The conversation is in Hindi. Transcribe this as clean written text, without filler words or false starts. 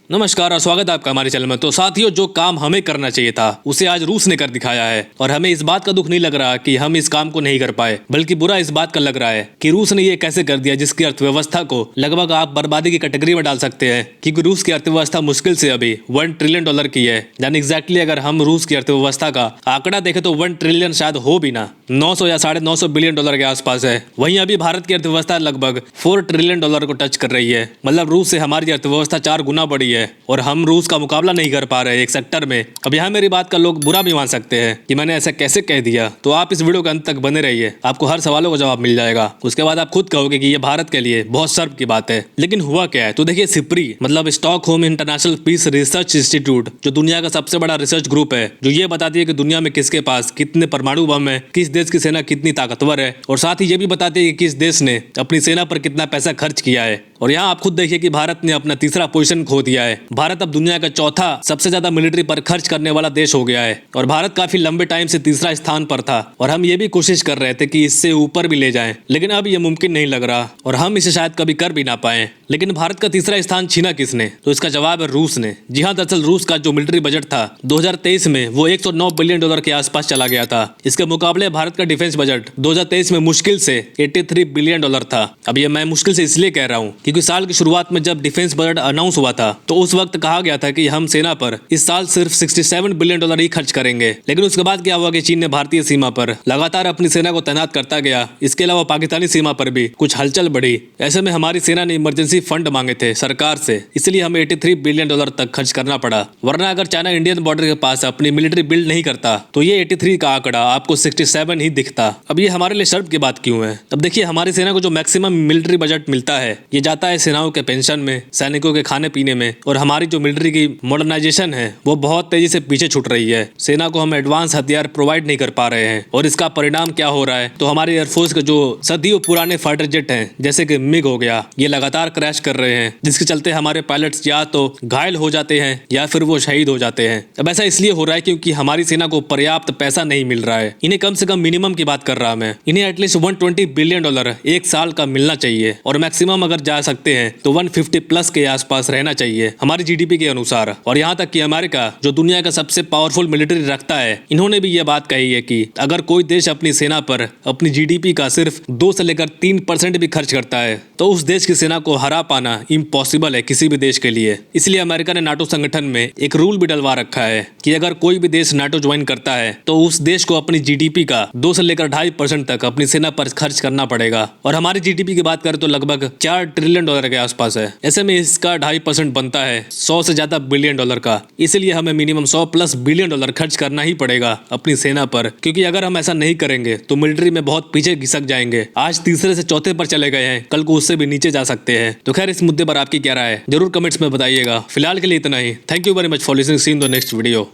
नमस्कार और स्वागत है आपका हमारे चैनल में। तो साथियों, जो काम हमें करना चाहिए था उसे आज रूस ने कर दिखाया है और हमें इस बात का दुख नहीं लग रहा कि हम इस काम को नहीं कर पाए, बल्कि बुरा इस बात का लग रहा है कि रूस ने ये कैसे कर दिया जिसकी अर्थव्यवस्था को लगभग आप बर्बादी की कैटेगरी में डाल सकते हैं। क्योंकि रूस की अर्थव्यवस्था मुश्किल से अभी $1 ट्रिलियन की है। यानी एग्जैक्टली अगर हम रूस की अर्थव्यवस्था का आंकड़ा देखें तो 1 ट्रिलियन शायद हो भी ना, 900 या $950 बिलियन के आसपास है। वहीं अभी भारत की अर्थव्यवस्था लगभग $4 ट्रिलियन को टच कर रही है। मतलब रूस से हमारी अर्थव्यवस्था 4 गुना बड़ी है और हम रूस का मुकाबला नहीं कर पा रहे एक सेक्टर में। अब यहाँ मेरी बात का लोग बुरा भी मान सकते हैं कि मैंने ऐसा कैसे कह दिया, तो आप इस वीडियो के अंत तक बने रहिए, आपको हर सवालों का जवाब मिल जाएगा। उसके बाद आप खुद कहोगे कि ये भारत के लिए बहुत सर्व की बात है। लेकिन हुआ क्या है, तो देखिए सिप्री मतलब Stockholm International Peace Research Institute, जो दुनिया का सबसे बड़ा रिसर्च ग्रुप है, जो ये बताती है कि दुनिया में किसके पास कितने परमाणु बम है, किस देश की सेना कितनी ताकतवर है, और साथ ही ये भी बताती है कि किस देश ने अपनी सेना पर कितना पैसा खर्च किया है। और यहाँ आप खुद देखिए कि भारत ने अपना तीसरा पोजीशन खो दिया है। भारत अब दुनिया का चौथा सबसे ज्यादा मिलिट्री पर खर्च करने वाला देश हो गया है और भारत काफी लंबे टाइम से तीसरा स्थान पर था और हम ये भी कोशिश कर रहे थे कि इससे ऊपर भी ले जाएं, लेकिन अब ये मुमकिन नहीं लग रहा और हम इसे शायद कभी कर भी ना पाए। लेकिन भारत का तीसरा स्थान छीना किसने, तो इसका जवाब है रूस ने। जी हाँ, दरअसल रूस का जो मिलिट्री बजट था 2023 में वो $109 बिलियन के आसपास चला गया था। इसके मुकाबले भारत का डिफेंस बजट 2023 में मुश्किल से $83 बिलियन था। अब ये मैं मुश्किल से इसलिए कह रहा हूँ क्योंकि साल की शुरुआत में जब डिफेंस बजट अनाउंस हुआ था तो उस वक्त कहा गया था कि हम सेना पर इस साल सिर्फ $67 बिलियन ही खर्च करेंगे। लेकिन उसके बाद क्या हुआ कि चीन ने भारतीय सीमा पर लगातार अपनी सेना को तैनात करता गया। इसके अलावा पाकिस्तानी सीमा पर भी कुछ हलचल बढ़ी। ऐसे में हमारी सेना ने इमरजेंसी फंड मांगे थे सरकार से, इसलिए हमें $83 बिलियन तक खर्च करना पड़ा। वरना अगर चाइना इंडियन बॉर्डर के पास अपनी मिलिट्री बिल्ड नहीं करता तो ये 83 का आंकड़ा आपको 67 ही दिखता। अब ये हमारे लिए शर्म की बात क्यों है? अब देखिए, हमारी सेना को जो मैक्सिमम मिलिट्री बजट मिलता है ये जाता है सेनाओं के पेंशन में, सैनिकों के खाने पीने में, और हमारी जो मिलिट्री की मॉडर्नाइजेशन है वो बहुत तेजी से पीछे छूट रही है। सेना को हम एडवांस हथियार प्रोवाइड नहीं कर पा रहे हैं और इसका परिणाम क्या हो रहा है, तो हमारी एयरफोर्स के जो सदियों पुराने फाइटर जेट हैं जैसे कि मिग हो गया, ये लगातार क्रैश कर रहे हैं, जिसके चलते हमारे पायलट्स या तो घायल हो जाते हैं या फिर वो शहीद हो जाते हैं। अब ऐसा इसलिए हो रहा है क्योंकि हमारी सेना को पर्याप्त पैसा नहीं मिल रहा है। इन्हें कम से कम मिनिमम की बात कर रहा मैं, इन्हें एटलीस्ट $120 बिलियन एक साल का मिलना चाहिए और मैक्सिमम अगर जा सकते हैं तो 150 प्लस के आसपास रहना चाहिए हमारी जीडीपी के अनुसार। और यहाँ तक कि अमेरिका जो दुनिया का सबसे पावरफुल मिलिट्री रखता है, इन्होंने भी ये बात कही है कि अगर कोई देश अपनी सेना पर अपनी जीडीपी का सिर्फ 2 से लेकर 3% भी खर्च करता है तो उस देश की सेना को हरा पाना इम्पॉसिबल है किसी भी देश के लिए। इसलिए अमेरिका ने नाटो संगठन में एक रूल भी डलवा रखा है कि अगर कोई भी देश नाटो ज्वाइन करता है तो उस देश को अपनी जीडीपी का 2 से लेकर 2.5% तक अपनी सेना पर खर्च करना पड़ेगा। और हमारी जीडीपी की बात करें तो लगभग $4 ट्रिलियन के आसपास है। ऐसे में इसका 2.5% बनता है 100 से ज्यादा बिलियन डॉलर का। इसलिए हमें मिनिमम $100+ बिलियन खर्च करना ही पड़ेगा अपनी सेना पर, क्योंकि अगर हम ऐसा नहीं करेंगे तो मिलिट्री में बहुत पीछे घिसक जाएंगे। आज तीसरे से चौथे पर चले गए हैं, कल को उससे भी नीचे जा सकते हैं। तो खैर, इस मुद्दे पर आपकी क्या राय है जरूर कमेंट्स में बताइएगा। फिलहाल के लिए इतना ही। Thank you very much for listening. See in the next video.